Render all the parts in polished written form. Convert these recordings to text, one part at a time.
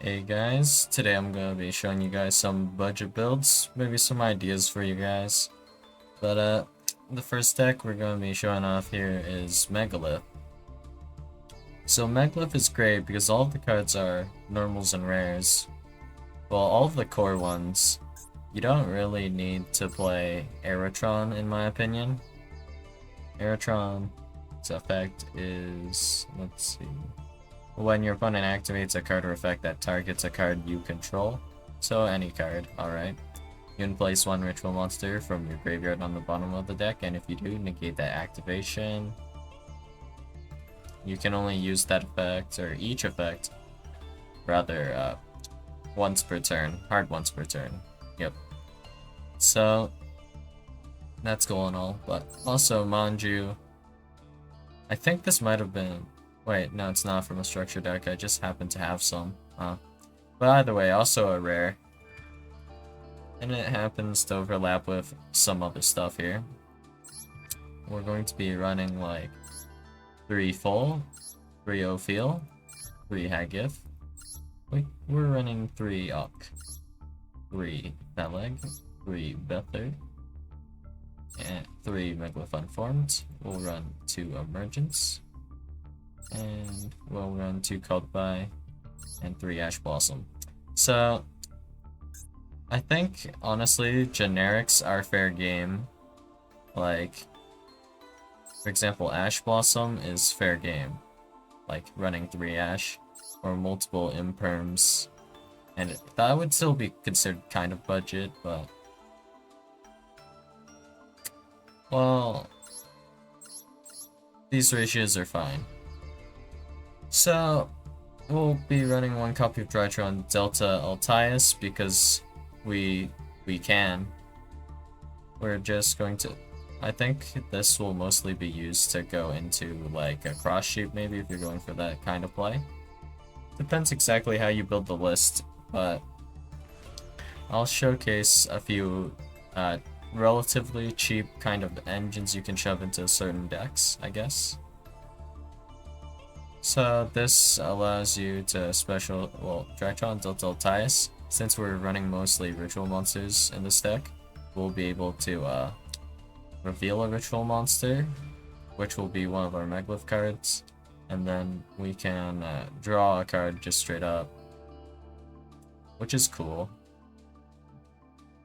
Hey guys, today I'm going to be showing you guys some budget builds, maybe some ideas for you guys. But the first deck we're going to be showing off here is Megalith. So Megalith is great because all of the cards are normals and rares. Well, all of the core ones, you don't really need to play Aerotron in my opinion. Aerotron's effect is, let's see. When your opponent activates a card or effect that targets a card you control, so any card, alright. You can place one ritual monster from your graveyard on the bottom of the deck, and if you do, negate that activation. You can only use that effect, or each effect, rather, once per turn. Hard once per turn. Yep. So, that's cool and all, but also, Manju, I think this might have been... Wait, no, it's not from a structure deck. I just happen to have some. But either way, also a rare. And it happens to overlap with some other stuff here. We're going to be running like 3 full, 3 Ophiel, 3 Hagith. We're running 3 Uck, 3 Beleg, 3 Bethard, and 3 Megalith Unformed. We'll run 2 Emergence. And we'll run 2 Codby and 3 Ash Blossom. So, I think, honestly, generics are fair game. Like, for example, Ash Blossom is fair game. Like, running 3 Ash, or multiple Imperms. And that would still be considered kind of budget, but... Well... These ratios are fine. So, we'll be running 1 copy of Drytron Delta Altius because we can. We're just going to... I think this will mostly be used to go into like a cross shape maybe if you're going for that kind of play. Depends exactly how you build the list, but I'll showcase a few relatively cheap kind of engines you can shove into certain decks, I guess. So this allows you to Drytron Delta Altius, since we're running mostly ritual monsters in this deck, we'll be able to reveal a ritual monster, which will be one of our Megalith cards, and then we can draw a card just straight up, which is cool.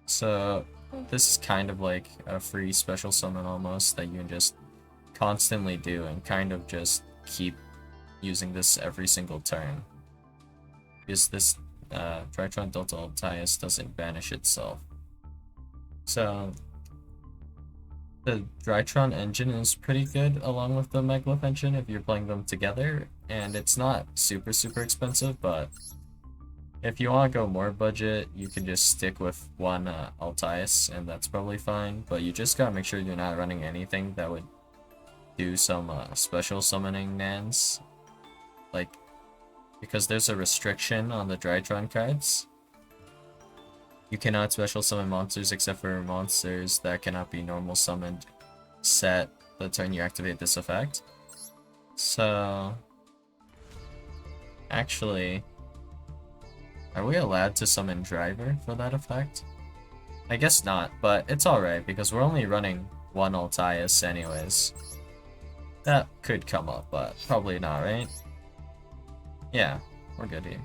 So this is kind of like a free special summon almost that you can just constantly do and kind of just keep using this every single turn, because this Drytron Delta Altius doesn't banish itself. So the Drytron engine is pretty good along with the Megalith engine if you're playing them together, and it's not super expensive, but if you want to go more budget, you can just stick with one Altius, and that's probably fine, but you just gotta make sure you're not running anything that would do some special summoning nans. Like, because there's a restriction on the Drytron cards. You cannot special summon monsters except for monsters that cannot be normal summoned set the turn you activate this effect. So, actually, are we allowed to summon Driver for that effect? I guess not, but it's alright because we're only running 1 Altius anyways. That could come up, but probably not, right? Yeah, we're good here.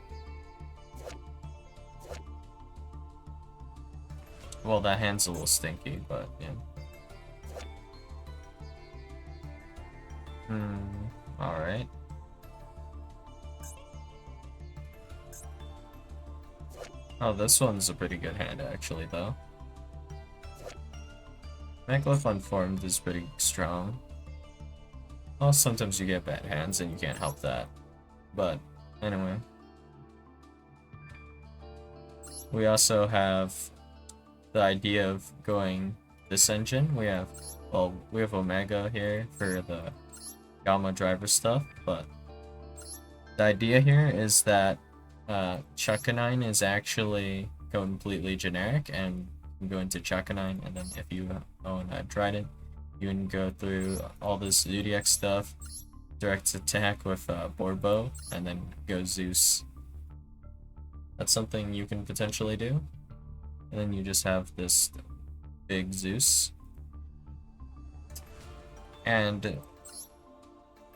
Well, that hand's a little stinky, but yeah. Alright. Oh, this one's a pretty good hand actually, though. Megalith Unformed is pretty strong. Well, sometimes you get bad hands and you can't help that. But, anyway. We also have the idea of going this engine. We have Omega here for the Gamma driver stuff, but the idea here is that Chuckanine is actually completely generic, and you can go into Chuckanine, and then if you own a Trident, you can go through all this Zodiac stuff, direct attack with Borbo, and then go Zeus. That's something you can potentially do. And then you just have this big Zeus. And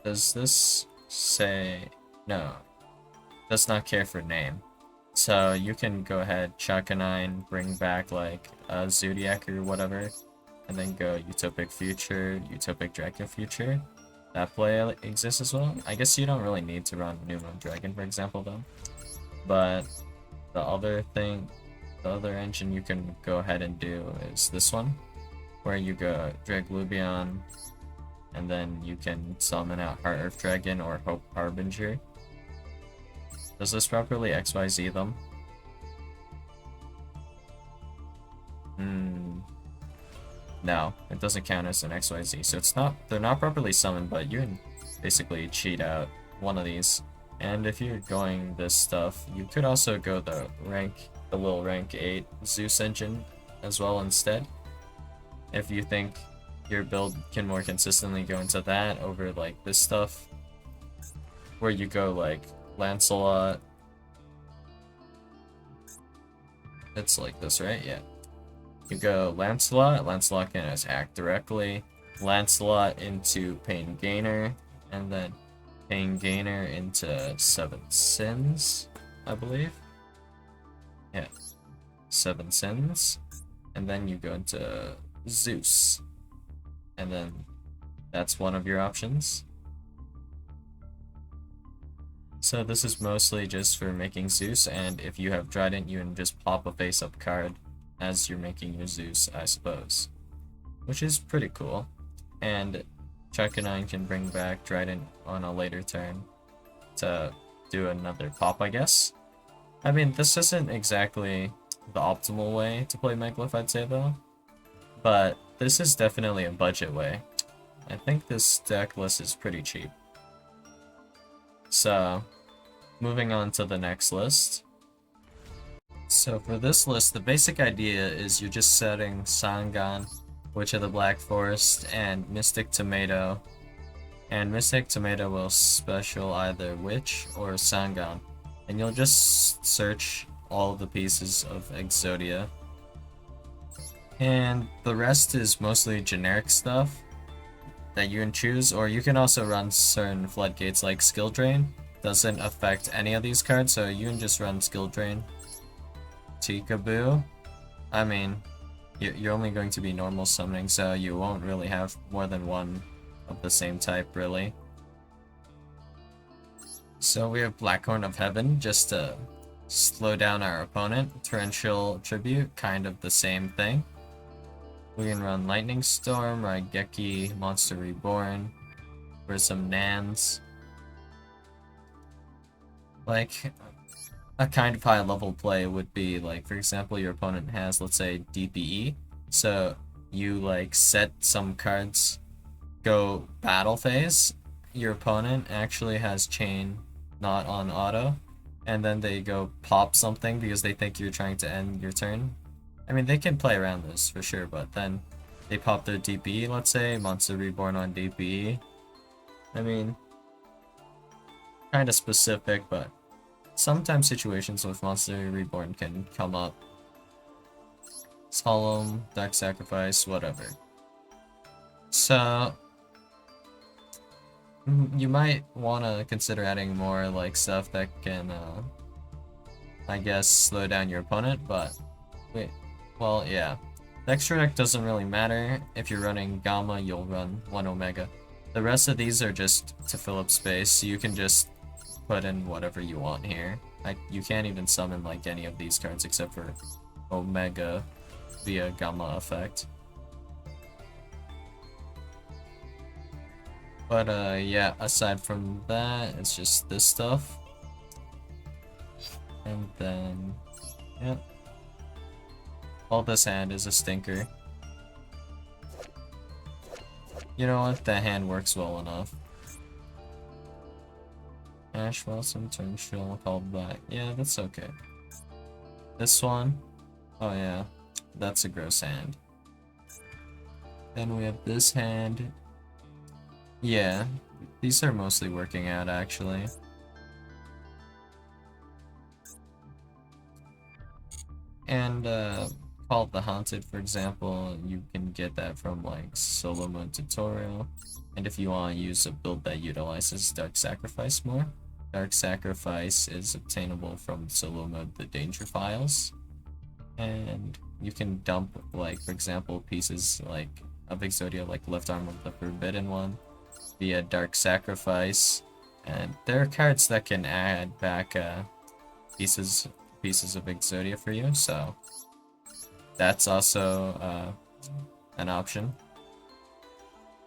does this say... No. Does not care for name. So you can go ahead, chuck a 9, bring back like a Zodiac or whatever, and then go Utopic Future, Utopic Dragon Future. That play exists as well. I guess you don't really need to run New Moon Dragon, for example, though. But the other thing, the other engine you can go ahead and do is this one, where you go Draglubion, and then you can summon out Heart Earth Dragon or Hope Harbinger. Does this properly XYZ them? No, it doesn't count as an XYZ, so they're not properly summoned, but you can basically cheat out one of these. And if you're going this stuff, you could also go the little rank 8 Zeus engine as well instead. If you think your build can more consistently go into that over like this stuff, where you go like Lancelot. It's like this, right? Yeah. You go Lancelot, Lancelot can attack directly, Lancelot into Pain Gainer, and then Pain Gainer into 7 Sins, I believe. Yeah. 7 Sins. And then you go into Zeus. And then that's one of your options. So this is mostly just for making Zeus, and if you have Trident, you can just pop a face-up card as you're making your Zeus, I suppose. Which is pretty cool. And Chuck9 can bring back Trident on a later turn to do another pop, I guess. I mean, this isn't exactly the optimal way to play Meglyph, I'd say, though. But this is definitely a budget way. I think this deck list is pretty cheap. So, moving on to the next list. So for this list, the basic idea is you're just setting Sangan, Witch of the Black Forest, and Mystic Tomato. And Mystic Tomato will special either Witch or Sangan. And you'll just search all the pieces of Exodia. And the rest is mostly generic stuff that you can choose, or you can also run certain floodgates like Skill Drain. Doesn't affect any of these cards, so you can just run Skill Drain. Tikaboo, I mean, you're only going to be normal summoning, so you won't really have more than one of the same type, really. So we have Blackhorn of Heaven, just to slow down our opponent. Torrential Tribute, kind of the same thing. We can run Lightning Storm, Raigeki, Monster Reborn, for some Nans. Like, a kind of high level play would be like, for example, your opponent has, let's say, DPE. So you like set some cards, go battle phase. Your opponent actually has Chain not on auto, and then they go pop something because they think you're trying to end your turn. I mean, they can play around this for sure, but then they pop their DPE, let's say, Monster Reborn on DPE. I mean, kind of specific, but sometimes situations with Monster Reborn can come up. Solemn, Dark Sacrifice, whatever. So, you might want to consider adding more like stuff that can, I guess, slow down your opponent, but wait, well, yeah. The extra deck doesn't really matter. If you're running Gamma, you'll run 1 Omega. The rest of these are just to fill up space, so you can just put in whatever you want here. You can't even summon like any of these cards except for Omega via Gamma effect. But yeah, aside from that, it's just this stuff. And then, yeah. All this hand is a stinker. You know what? That hand works well enough. Ash Wilson, turn shield, called back. Yeah, that's okay. This one, oh yeah, that's a gross hand. Then we have this hand. Yeah, these are mostly working out actually. And called the Haunted, for example, you can get that from like solo mode tutorial. And if you want to use a build that utilizes Dark Sacrifice more, Dark Sacrifice is obtainable from solo mode the Danger Files. And you can dump, like, for example, pieces like of Exodia, like Left Arm of the Forbidden One, via Dark Sacrifice. And there are cards that can add back pieces of Exodia for you, so that's also an option.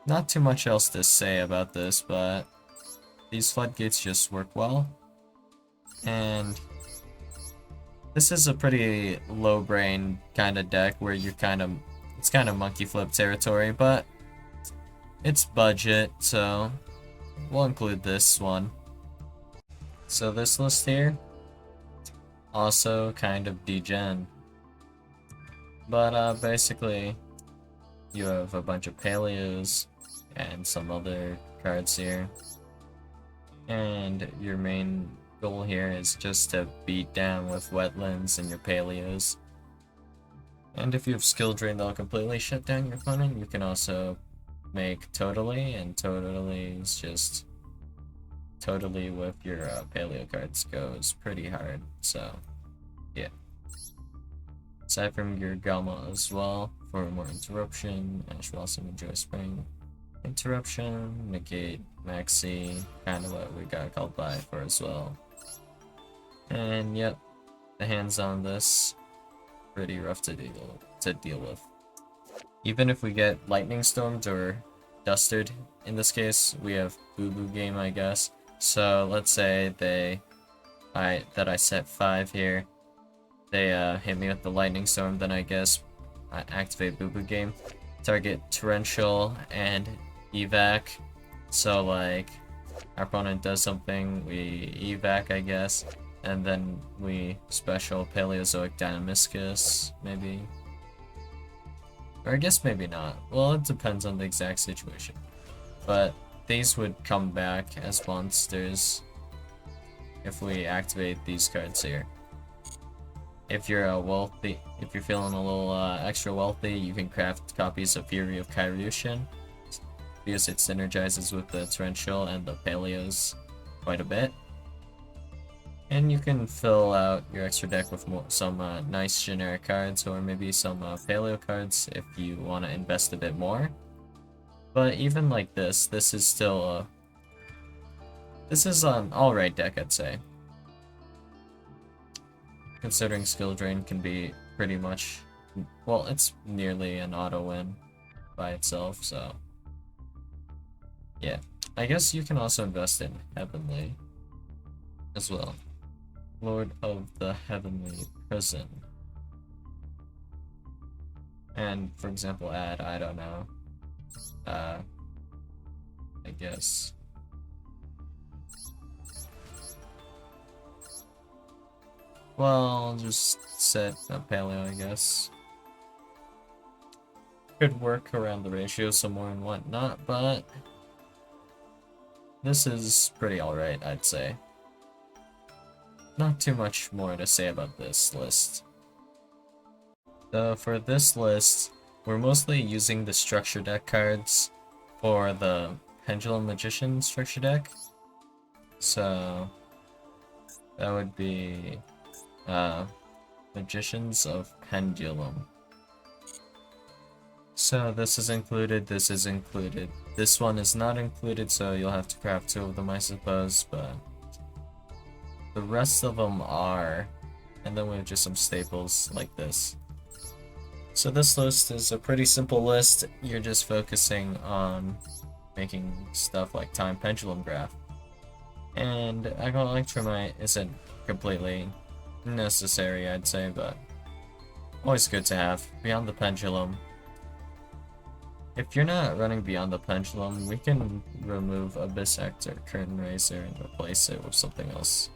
Not too much else to say about this, but these floodgates just work well. And this is a pretty low brain kind of deck where you're it's kind of monkey flip territory, but it's budget, so we'll include this one. So this list here, also kind of degen. But basically, you have a bunch of Paleos and some other cards here. And your main goal here is just to beat down with Wetlands and your Paleos. And if you have Skill Drain that'll completely shut down your opponent, you can also make Totally, and Totally is just Totally with your Paleo cards goes pretty hard, so yeah. Aside from your Gamma as well, for more Interruption, Ash Blossom and Joy Spring. Interruption, Negate, Maxi, kind of what we got called by for as well. And yep, the hands on this, pretty rough to deal with. Even if we get Lightning Stormed or Dusted, in this case, we have Boo Boo Game, I guess. So let's say that I set 5 here. They hit me with the Lightning Storm, then I guess I activate Boo Boo Game. Target Torrential and Evac. So like, our opponent does something, we Evac, I guess. And then we special Paleozoic Dynamiscus, maybe. Or I guess maybe not. Well, it depends on the exact situation. But these would come back as monsters if we activate these cards here. If you're if you're feeling a little extra wealthy, you can craft copies of Fury of Kairyushin, because it synergizes with the Torrential and the Paleos quite a bit. And you can fill out your extra deck with some nice generic cards, or maybe some Paleo cards if you want to invest a bit more. But even like this is still this is an alright deck, I'd say. Considering Skill Drain can be pretty much, well, it's nearly an auto win by itself, so yeah. I guess you can also invest in Heavenly as well. Lord of the Heavenly Prison. And, for example, add, I don't know, I guess. Well, just set a Paleo, I guess. Could work around the ratio some more and whatnot, but this is pretty alright, I'd say. Not too much more to say about this list. So for this list, we're mostly using the structure deck cards for the Pendulum Magician structure deck. So that would be Magicians of Pendulum. So this is included, this is included. This one is not included, so you'll have to craft 2 of them, I suppose, but the rest of them are. And then we have just some staples like this. So this list is a pretty simple list. You're just focusing on making stuff like Time Pendulum Graph. And Agile Electromite isn't completely necessary, I'd say, but always good to have. Beyond the Pendulum. If you're not running Beyond the Pendulum, we can remove Abyssect or Curtain Raiser and replace it with something else.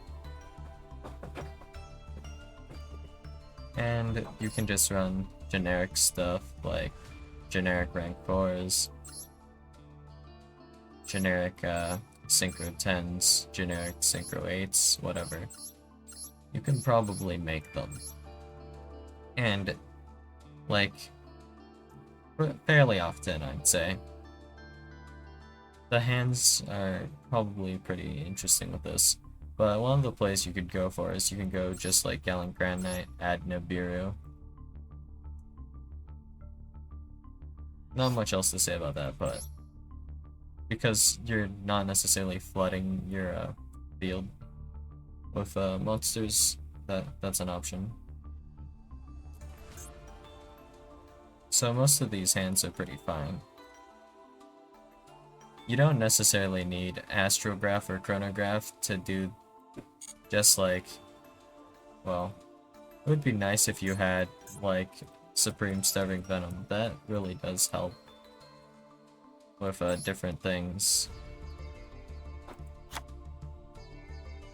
And you can just run generic stuff like generic Rancors, generic Synchro 10s, generic Synchro 8s, whatever. You can probably make them. And, like, fairly often, I'd say. The hands are probably pretty interesting with this. But one of the plays you could go for is you can go just like Gallant Grand Knight, add Nibiru. Not much else to say about that, but because you're not necessarily flooding your field with monsters, that's an option. So most of these hands are pretty fine. You don't necessarily need Astrograph or Chronograph to do just like, well, it would be nice if you had like Supreme Starving Venom. That really does help with different things.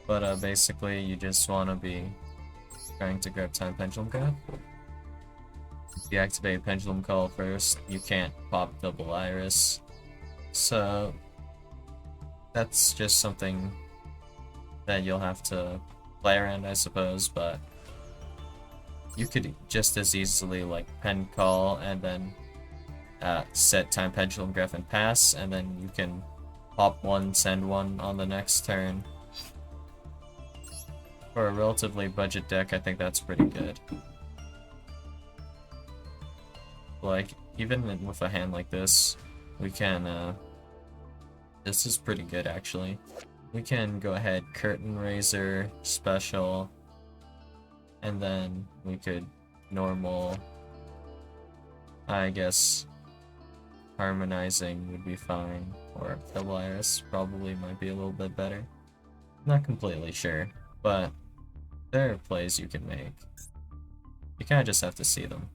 But basically you just want to be trying to grab Time Pendulum Grab. If you activate Pendulum Call first, you can't pop Double Iris. So that's just something that you'll have to play around, I suppose, but you could just as easily like pen call and then set Time Pendulum Graph and pass, and then you can pop one, send one on the next turn. For a relatively budget deck, I think that's pretty good. Like, even with a hand like this, we can, this is pretty good actually. We can go ahead, Curtain Raiser, special, and then we could normal, I guess harmonizing would be fine, or Double Iris probably might be a little bit better. Not completely sure, but there are plays you can make. You kinda just have to see them.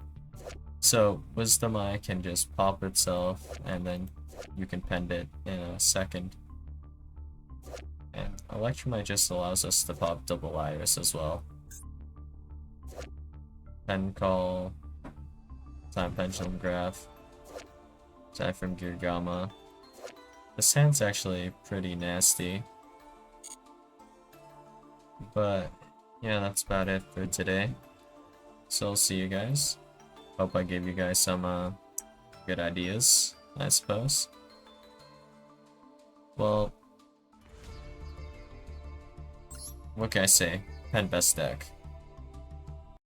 So, Wisdom Eye can just pop itself, and then you can pend it in a second. And Electromite just allows us to pop Double Iris as well. Pen Call, Time Pendulum Graph, aside from Gear Gamma. This hand's actually pretty nasty. But yeah, that's about it for today. So I'll see you guys. Hope I gave you guys some good ideas, I suppose. Well, what can I say? Pen best deck.